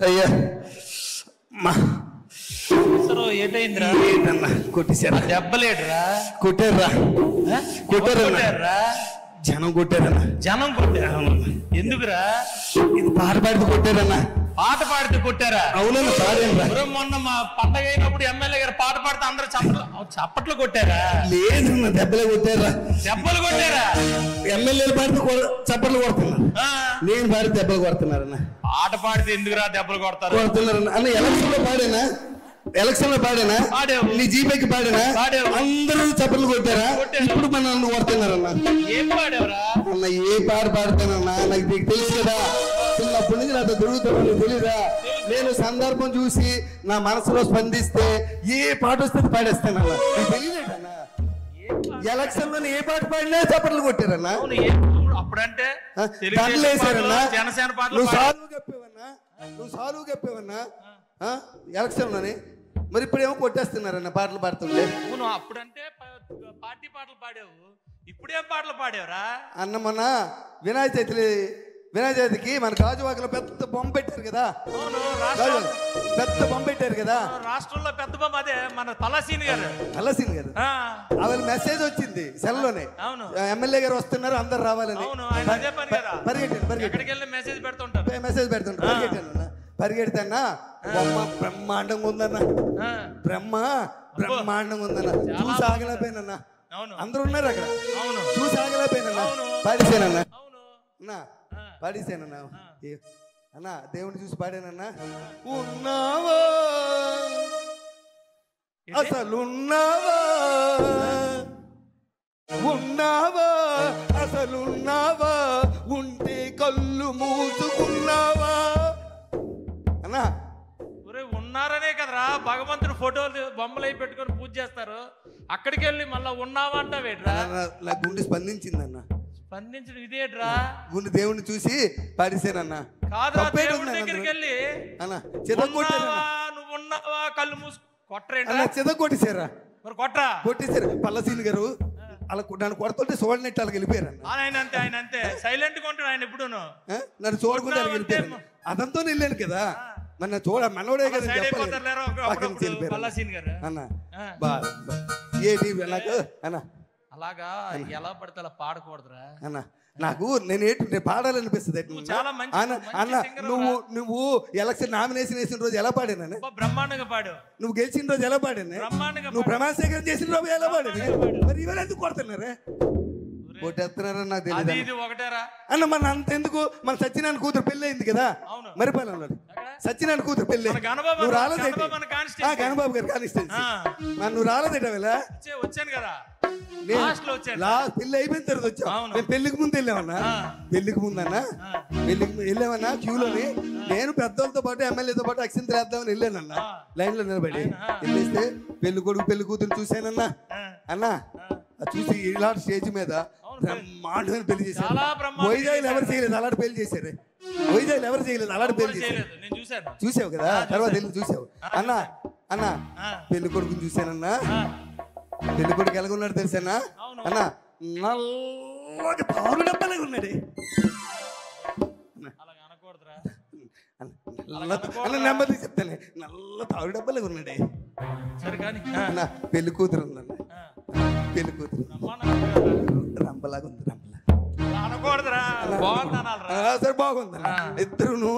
అయ్యా ఏటైందిరా? ఏంటన్నా కొట్టేశారా? దెబ్బలేడురా? కొట్టారా? కొట్టారా? జనం కొట్టారన్నా. జనం కొట్టారా? ఎందుకురా? ఇది పాట పాడితే కొట్టారన్నా. పాట పాడితే కొట్టారా? అవునన్నా పాడేనరా. మొన్న మా పండగ అయినప్పుడు ఎమ్మెల్యే గారు పాట పాడితే అందరూ చప్పట్లు కొట్టారా? లేదన్నా, దెబ్బలే కొట్టారా. దెబ్బలు కొట్టారా? ఎమ్మెల్యేలు పాడితే చప్పట్లు కొడుతున్నారు, నేను పాడితే దెబ్బలు కొడుతున్నారన్నా. పాట పాడితే ఎందుకురా దెబ్బలు కొడుతున్నారన్నా? అన్న ఎలక్షన్ లో పాడేనా? ఎలక్షన్ లో పాడేనా? నీ జీపేకి పాడేనా? అందరూ చప్పట్లు కొట్టారా? ఇప్పుడు మన నన్ను కొడుతున్నారన్నా. ఏం పాడేవరా అన్న? ఏ పాట పాడతానన్నా? నాకు నీకు తెలుసు కదా, చిన్నప్పటి నుంచి నాతో దొరుకుతాను తెలీదా? నేను సందర్భం చూసి నా మనసులో స్పందిస్తే ఏ పాట వస్తే పాడేస్తానన్నా. నీకు తెలియలేదన్నా? ఎలక్షన్ లో ఏ పాట పాడినా చప్పట్లు కొట్టారన్నా. అప్పుడంటే దండలు వేసారన్నా. జనసేన నువ్వు సాలువు చెప్పేవన్నా ఎలక్షన్ లోని. మరి ఇప్పుడు ఏమో కొట్టేస్తున్నారన్న పాటలు పాడుతుంటే. నువ్వు అప్పుడంటే పార్టీ పాటలు పాడావు, ఇప్పుడేం పాటలు పాడావురా? అన్న మొన్న వినాయక చవితికి మన గాజువాకలో పెద్ద బొమ్మ పెట్టారు కదా. పెద్ద బొమ్మ పెట్టారు కదా రాష్ట్రంలో. పెద్ద బొమ్మ అదే మన తలసీన్ గారు. ఆవిడ మెసేజ్ వచ్చింది సెల్లోనే, ఎమ్మెల్యే గారు వస్తున్నారు అందరు రావాలని. మెసేజ్ పెడుతుంటారు పరిగెడితేనా బొమ్మ బ్రహ్మాండంగా ఉందన్న. బ్రహ్మాండంగా ఉందన్న. చూసి ఆగలేకపోయినన్నా. అందరూ ఉన్నారు అక్కడ, చూసి ఆగలేకపోయినన్నా. పాడేసానన్నా పాడేసానన్నా. అన్నా దేవుని చూసి పాడానన్నా. ఉన్నావా అసలున్నావా, ఉన్నావా అసలున్నావా, ఉంటే కళ్ళు మూసుకున్నావా అన్నా. ఉన్నారనే కదరా భగవంతుడు ఫోటోలు బొమ్మలు అయి పెట్టుకొని పూజ చేస్తారు. అక్కడికి వెళ్ళి మళ్ళా ఉన్నావా అంటావేట్రా? నా గుండె స్పందించిందన్న. స్పందించడం ఇదేట్రా? గుండె దేవుడిని చూసి పాడేసానన్నా. కాదురా, దేవుడి దగ్గరికి వెళ్ళి నువ్వు ఉన్నావా కళ్ళు మూసు కొట్టరేంట్రా? కొట్టేశారా? మరి కొట్టరా? కొట్టేశారు. పల్లసీని గారు అలా నన్ను కొడుతుంటే చూడనట్టు వాళ్ళకి వెళ్ళిపోయారు. ఆయన అంతే సైలెంట్ గా ఉంటాడు ఆయన. ఎప్పుడు నన్ను చూడకుండా వాళ్ళకి వెళ్ళిపోయారు. అదంతా వెళ్ళాను కదా, మన చూడ మనోడే కదా అన్న. ఏంటి నాకు అన్న? అలాగా ఎలా పడితే అలా పాడకూడదురా అన్న. నాకు నేను పాడాలనిపిస్తుంది అన్న. నువ్వు ఎలక్షన్ నామినేషన్ వేసిన రోజు ఎలా పాడాను? బ్రహ్మాండంగా పాడు. నువ్వు గెలిచిన రోజు ఎలా పాడాను? నువ్వు ప్రమాణ స్వీకారం చేసిన రోజు ఎలా పాడాను? మరి ఇవాళ ఎందుకు కొడుతున్నారా? కొట్టేస్తున్నారని నాకు తెలియదు అన్న. మన అంత ఎందుకు? మన సత్యనారాయణ కూతురు పెళ్లి అయింది కదా మరిపాలెంలో. సత్యనారాయణ కూతురు పెళ్లి నువ్వు రాలేదు. గణబాబు గారు కానిస్టెన్సీ. నువ్వు రాలేదేట వచ్చాను కదా. పెళ్లి అయిపోయిన తర్వాత వచ్చావు. నేను పెళ్లికి ముందు వెళ్ళామన్నా. పెళ్లికి వెళ్ళామన్నా క్యూలోని. నేను పెద్దోళ్ళతో పాటు ఎమ్మెల్యేతో పాటు అక్షంతలు వేద్దామని వెళ్ళానన్నా. లైన్ లో నిలబడి వెళ్ళేస్తే పెళ్లి కొడుకు పెళ్లి కూతురు చూశానన్నా. అన్నా చూసి ఇలాంటి స్టేజ్ మీద బ్రహ్మాండమైన పెళ్లి చేశారు. వైజాగ్ ఎవరు చేయలేదు అలాంటి పెళ్లి చేశారు. వైజాగ్ ఎవరు చేయలేదు అలాంటి పెళ్లి చేశారు. చూసావు కదా, తర్వాత వెళ్ళి చూసావు అన్నా. అన్నా పెళ్లి కొడుకుని చూశానన్నా. పెళ్లి కొడుకు ఎలాగున్నాడు తెలుసానా అన్నా? నల్లగా తారు డబ్బాలాగా ఉన్నాడు. నెమ్మది చెప్తానే, నల్ల తారు డబ్బాలాగా ఉన్నాడే. అన్నా పెళ్లి కూతురు ఉందన్న. పెళ్లి కూతురు రంపలాగా ఉంది. సరే బాగుందన్న. ఇద్దరును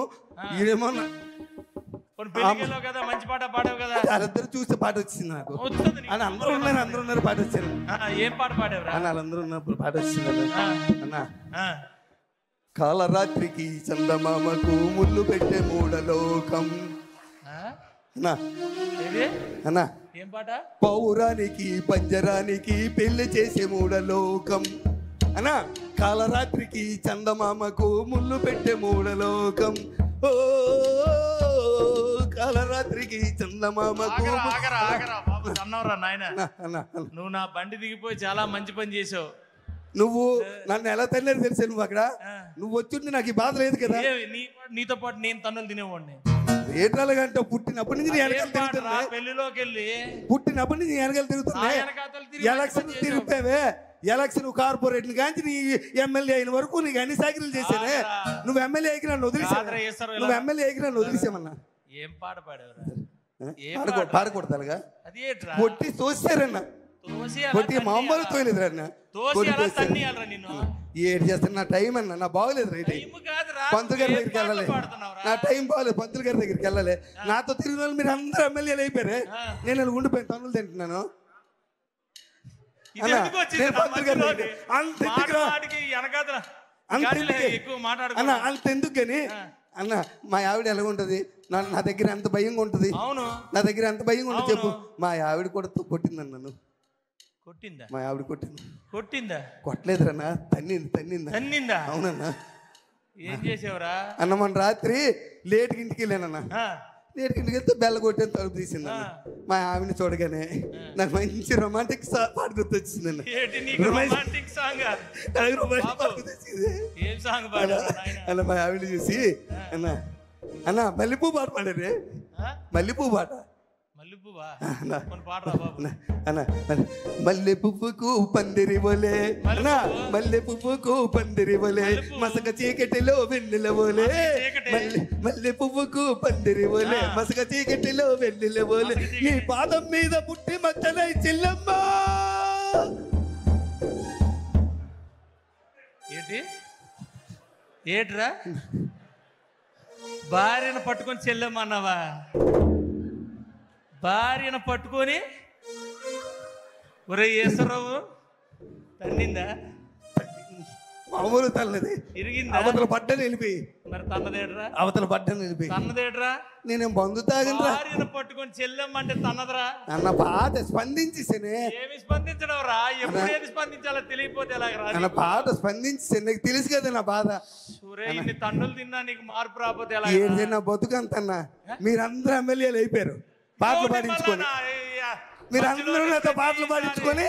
ఏమన్నా మంచి పాట పాడావు కదా. వాళ్ళిద్దరు చూస్తే పాట వచ్చింది నాకు. అందరూ ఉన్నారు పాట వచ్చారు. ఏం పాట పాడావు అన్న? వాళ్ళందరూ ఉన్నప్పుడు పాట వచ్చింది అన్న. కాలరాత్రికి చందమామకు ముళ్ళు పెట్టే మూడలోకం అన్నా. ఏం పాట? పౌరానికి పంజరానికి పెళ్లి చేసే మూడలోకం అన్నా. కాలరాత్రికి చందమామకు ముళ్ళు పెట్టే మూడలోకం. ఓ కాలరాత్రికి చందమామకు. నువ్వు నా బండి దిగిపోయి చాలా మంచి పని చేసావు. నువ్వు నన్ను ఎలా తిన్నారు తెలుసా? నువ్వు అక్కడ నువ్వు వచ్చింది నాకు ఈ బాధ లేదు కదా. నీతో పాటు నేను తన్నులు తినేవాడిని. ఏటాలంటే పుట్టినప్పటి నుంచి పెళ్లిలోకి వెళ్ళి పుట్టినప్పటి నుంచి వెనకాల తిరుగుతున్నా. ఎలక్షన్ తిరిగిపోయావే ఎలక్షన్ కార్పొరేట్ కాంచి నీ ఎమ్మెల్యే అయిన వరకు నీకు అన్ని సాకిరీలు చేశానే. నువ్వు ఎమ్మెల్యే ఎగిరి నన్ను వదిలేసావు. నువ్వు ఎమ్మెల్యే ఎగిరి నన్ను వదిలేసామన్నా. ఏం పాట పాడేవరా? పాడకూడతారుగా కొట్టి తోసారన్న. కొట్టి మామూలు తోయలేదురన్న. ఏడు చేస్తాను. నా టైం అన్న, నా బాగోలేదు. పంతులు గారి దగ్గరికి వెళ్ళాలి. నా టైం బాగోలేదు. పంతులు గారి దగ్గరికి వెళ్ళాలి. నాతో తిరిగిన వాళ్ళు మీరు అందరూ ఎమ్మెల్యేలు అయిపోయారే. నేను అలా ఉండిపోయిన తనులు తింటున్నాను. అంతెందుకు కానీ అన్న మా ఆవిడ ఎలా ఉంటది? నా దగ్గర ఎంత భయంగా ఉంటది. నా దగ్గర ఎంత భయంగా ఉంటుంది చెప్పు. మా ఆవిడ కూడా కొట్టిందన్న. నన్ను కొట్టిందా? మా ఆవిడ కొట్టిందా? కొట్టలేదురన్నా. తన్నిందా? అవునన్నా. ఏం చేసేవరా అన్న? మన రాత్రి లేట్కి ఇంటికి వెళ్ళానన్నా. లేట్కి ఇంటికి వెళ్తే బెల్ల కొట్టిన తలుపు తీసింది. మా ఆవిడని చూడగానే నాకు మంచి రొమాంటిక్ పాట గుర్తొచ్చిందన్న. అన్న మా ఆవిడ చూసి అన్న మల్లెపూ పాట పాడారే. మల్లెపూ పాట. మల్లె పువ్వుకు పందిరి బోలే అన్న, మల్లె పువ్వుకు పందిరి బోలే, మసక చీకటిలో వెన్నెల బోలే. మల్లె పువ్వుకు పందిరి బోలే, మసక చీకటిలో వెన్నెల బోలే, నీ పాదం మీద పుట్టి మచ్చలై చెల్లమ్మ. ఏట్రా భార్యను పట్టుకొని చెల్లెమ్మన్నావా? భార్యను పట్టుకొని ఒరే ఈశ్వరరావు తన్నిందా? మామూలు తల్లది. ఇరిగిందా? అవతల పడ్డని వెళ్ళిపోయి. మరి తన్నదేట్రా? అవతల పడ్డని వెళ్ళిపోయి. తన్నదేట్రా? నేనేం బంధు తాగినరా? భార్యను పట్టుకొని చెల్లెమ్మంటే తన్నదరా అన్న. పాట స్పందించేసానే. ఏమి స్పందించడం రా? ఎప్పుడేది స్పందించాలో తెలియపోతే ఎలాగరా? అన్న పాట స్పందించేసా. నీకు తెలుసు కదా నా బాధ. ఇన్ని తన్నులు తిన్నా నీకు మార్పు రాకపోతే ఎలా? ఏంటి నా బతుకంతన్నా. మీరందరూ ఎమ్మెల్యేలు అయిపోయారు పాటలు పాడించుకొని. మీరందరూ నాతో పాటలు పాడించుకొని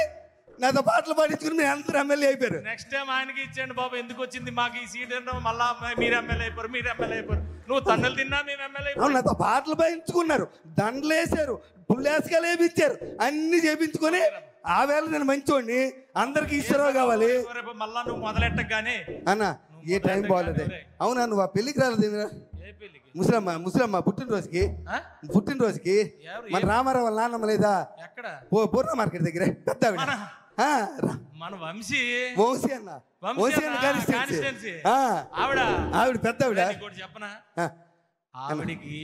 మీరు అందరూ ఎమ్మెల్యే అయిపోయారు. నెక్స్ట్ టైం ఆయనకి ఇచ్చేయండి బాబు. ఎందుకు వచ్చింది మాకు ఈ సీట్? మళ్ళా మీరు ఎమ్మెల్యే అయిపోరు. నువ్వు తన్నులు తిన్నా మేము ఎమ్మెల్యే అయిపోయారు. నాతో పాటలు పాడించుకున్నారు, దండలు వేసారు, పుల్లేసుకలు వేయించారు, అన్ని చేపించుకొని ఆ వేళ నేను మంచోడిని. అందరికి ఈశ్వరరావు కావాలి. మళ్ళా నువ్వు మొదలెట్టగానే అన్న ఏ టైం బాగోలేదు. అవునా నువ్వు ఆ పెళ్లికి రాలేదు? ముసలమ్మ పుట్టినరోజుకి మన రామారావు వాళ్ళ నాన్నమ్మ లేదా? పూర్ణ మార్కెట్ దగ్గర పెద్ద మన వంశీ అన్న. ఆవిడ పెద్ద ఆవిడ. చెప్పనా? ఆవిడికి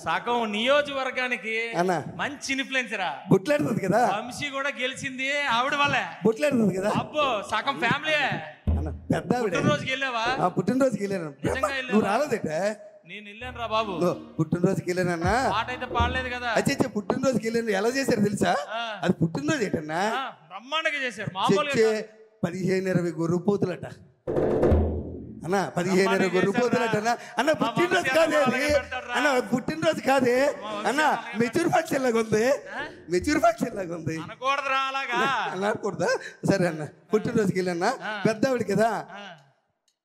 సగం నియోజకవర్గానికి మంచి ఇన్ఫ్లుయెన్సరా. బుట్లాడుతుంది కదా. వంశీ కూడా గెలిచింది ఆవిడ వల్లే. బుట్లాడుతుంది కదా. అబ్బో సగం ఫ్యామిలీ. పెద్ద ఆవిడ. పుట్టినరోజుకి వెళ్ళావా? పుట్టినరోజుకి వెళ్ళాను. నువ్వు రాలేదట? నేను వెళ్ళాను రా బాబు. పుట్టినరోజుకి వెళ్ళానన్నా. పాట అయితే పాడలేదు కదా. అచ్చే పుట్టినరోజుకి వెళ్ళాను. ఎలా చేశారు తెలుసా? అది పుట్టినరోజు ఏంటన్నా బ్రహ్మాండంగా చేశారు. మామూలుగా 15-20 గొర్రె పోతులట అన్న. 15-20 గొర్రె పోతులట అన్న. పుట్టినరోజు కాదే అన్న. పుట్టినరోజు కాదే అన్న. మెచ్యూర్ ఫంక్షన్ లాగా ఉంది. అనకూడదా? సరే అన్న. పుట్టినరోజుకి వెళ్ళానా. పెద్ద ఆవిడ కదా.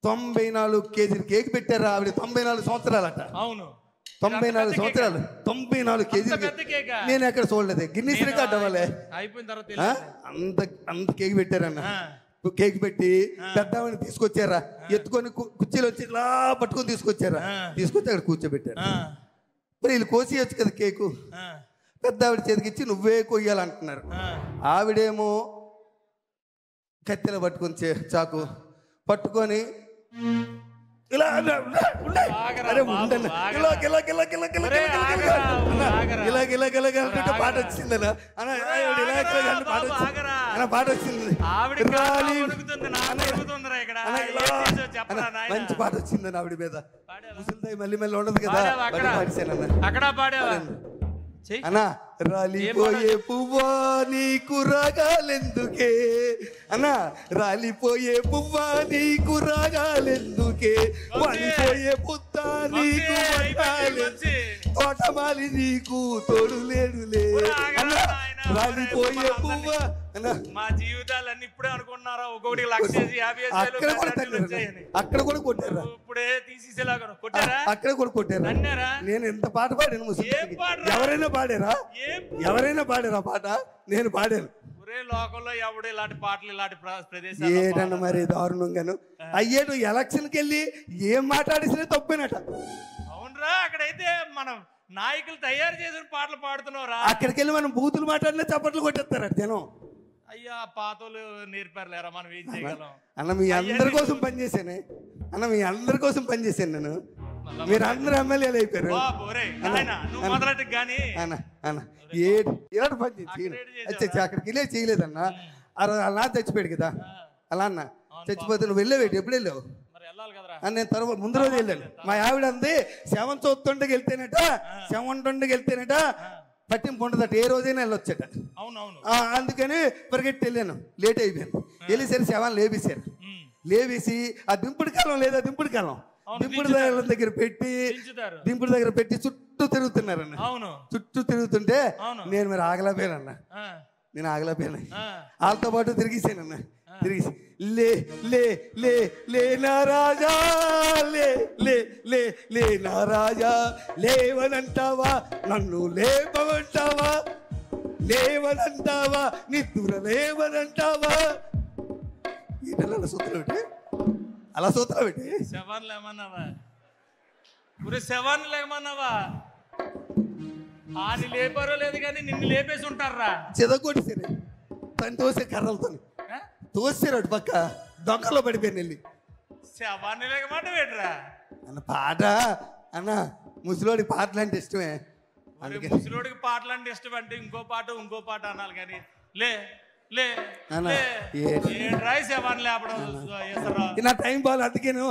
94 కేజీలు కేక్ పెట్టారా ఆవిడ. 94 సంవత్సరాలట. అవును 94 సంవత్సరాలు. 94 కేజీలు. నేను ఎక్కడ చూడలేదు. గిన్నీస్ రికార్డ్ అవ్వాలి. అయిపోయిన తర్వాత అంత కేక్ పెట్టారన్న. కేక్ పెట్టి పెద్ద ఆవిడని తీసుకొచ్చారా. ఎత్తుకొని కుర్చీలో వచ్చి ఇలా పట్టుకొని తీసుకొచ్చి అక్కడ కూర్చోబెట్టారు. మరి వీళ్ళు కోసేయచ్చు కదా కేకు. పెద్ద ఆవిడ చేతికిచ్చి నువ్వే కొయ్యాలంటున్నారు. ఆవిడేమో కత్తెల పట్టుకొని చాకు పట్టుకొని ఇలా పాట వచ్చిందన్న. పాట వచ్చింది. మంచి పాట వచ్చిందని ఆవిడ మీద. ముసలిదాయి మళ్ళీ ఉండదు కదా. అక్కడ పాడావా అన్నా? రాలిపోయే పువ్వా నీకు రాగాలెందుకే అన్నా. రాలిపోయే పువ్వా నీకు రాగాలెందుకే, వాలిపోయే పుత్త నీకు తోటమాలి నీకు తోడు లేడులే అన్నా. రాలిపోయే పువ్వా అన్నా. మా జీవితాలన్నీ ఇప్పుడే అనుకున్నారా? ఒక్కొక్కటి 1,50,000 అక్కడ కూడా కొట్టారా? ఇప్పుడే తీసేసేలాగా కొట్టారా? అక్కడ కూడా కొట్టారా? నేను ఎంత పాట పాడాను. ఎవరైనా పాడారా పాట? నేను పాడాను. ఒరే లోకంలో ఎవడు ఇలాంటి పాటలు ఇలాంటి ప్రదేశాలు ఏటన్నా మరి దారుణంగాను. అయ్యేటు ఎలక్షన్కి వెళ్ళి ఏం మాట్లాడేసినా తప్పేనట. అవునరా, అక్కడైతే మనం నాయకులు తయారు చేసిన పాటలు పాడుతున్నావురా. అక్కడికి వెళ్ళి మనం బూతులు మాట్లాడినా చప్పట్లు కొట్టేస్తారట జనం. అయ్యా పాతోళ్ళు నేర్పారులేరా, మనం ఏం చేయగలం. అన్న మీ అందరి కోసం పనిచేశాను అన్న, మీ అందరి కోసం పనిచేశాను నేను. మీరు అందరు ఎమ్మెల్యేలు అయిపోయారు అన్న. అన్న ఇలాంటి పని అక్కడికి వెళ్ళే చేయలేదన్నా. అలా చచ్చిపోయాడు కదా అలా అన్న. చచ్చిపోతే నువ్వు వెళ్ళేవేటి, ఎప్పుడు వెళ్ళావు? నేను తర్వాత ముందు రోజు వెళ్ళాను. మా ఆవిడ అంది శవం చూస్తుండకి వెళ్తేనట, శవం ఉంటుండకి వెళ్తేనట పట్టింపు ఉండదట, ఏ రోజైనా వెళ్ళొచ్చట. అందుకని పరిగెట్టి వెళ్ళాను, లేట్ అయిపోయాను. వెళ్ళేసరి శవాన్ని లేపేశారు. లేవేసి ఆ దింపుడు కాలం లేదా, దింపుడు కాలం దింపుడు దగ్గర పెట్టి చుట్టూ తిరుగుతున్నారన్న. చుట్టూ తిరుగుతుంటే నేను మరి ఆగలేకపోయానన్న. నేను ఆగలేకపోయాను, వాళ్ళతో పాటు తిరిగేసానన్న. తిరిగేసి లే లే లే లే నా రాజా, లే లే లే లే నా రాజా, లేవనంటావా నన్ను లేపమంటావా, లేవనంటావా నిద్ర లేవనంటావా. ఈటల సూత్రం పెట్టి అలా సూత్రం పెట్టి శవాన్ని లేమన్నావా, శవాన్ని లేమన్నావా. ఆని లేపారో లేదు కానీ నిన్ను లేపేసి ఉంటారా. చెదగొట్టేసారు తను తోసే కర్రలతో తోసారు అటు పక్క దొంగలో పడిపోయాను వెళ్ళి. శవాన్ని లేకమాట వేటరా అన్న. పాట అన్న ముసలోడికి పాటలు అంటే ఇష్టమే. ముసలోడికి పాటలు అంటే ఇష్టం అంటే ఇంకో పాట అనాలి కానీ లే లే అన్న శవాన్ని లేపడం నా టైం బాగా అందుకేను